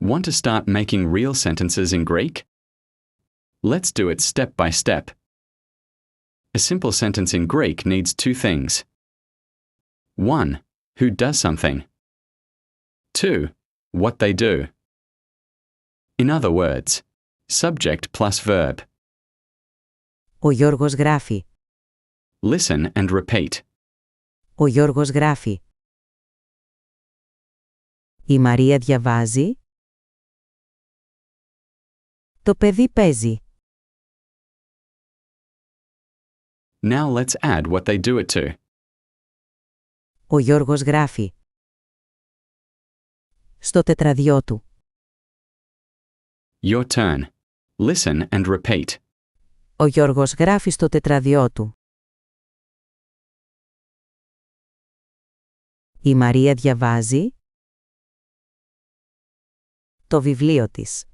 Want to start making real sentences in Greek? Let's do it step by step. A simple sentence in Greek needs two things. 1. Who does something. 2. What they do. In other words, subject plus verb. Ο Γιώργος γράφει. Listen and repeat. Ο Γιώργος γράφει. Η Μαρία διαβάζει. Το παιδί παίζει. Now let's add what they do it to. Ο Γιώργος γράφει. Στο τετραδιό του. Your turn. Listen and repeat. Ο Γιώργος γράφει στο τετραδιό του. Η Μαρία διαβάζει. Το βιβλίο της.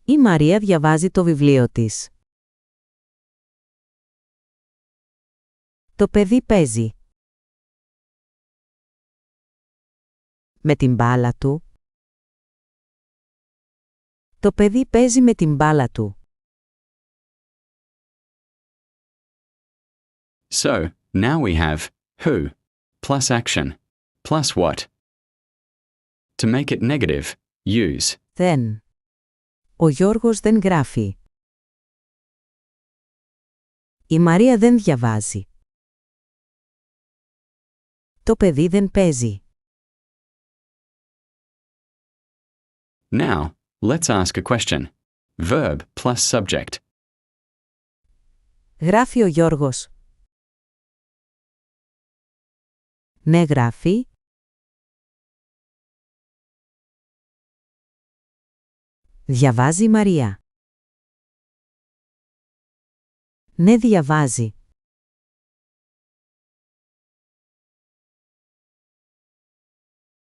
Η Μαρία διαβάζει το βιβλίο της. Το παιδί παίζει. Με την μπάλα του. Το παιδί παίζει με την μπάλα του. So, now we have who plus action plus what. To make it negative, use Δεν. Ο Γιώργος δεν γράφει. Η Μαρία δεν διαβάζει. Το παιδί δεν παίζει. Now, let's ask a question. Verb plus subject. Γράφει ο Γιώργος. Ναι, γράφει. Διαβάζει η Μαρία. Ναι, διαβάζει.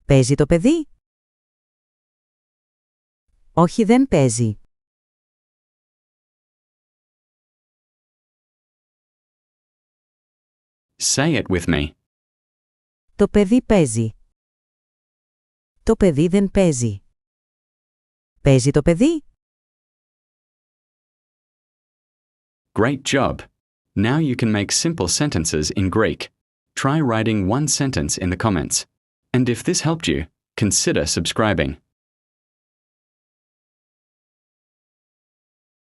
Παίζει το παιδί? Όχι, δεν παίζει. Say it with me. Το παιδί παίζει. Το παιδί δεν παίζει. Παίζει το παιδί? Great job! Now you can make simple sentences in Greek. Try writing one sentence in the comments. And if this helped you, consider subscribing.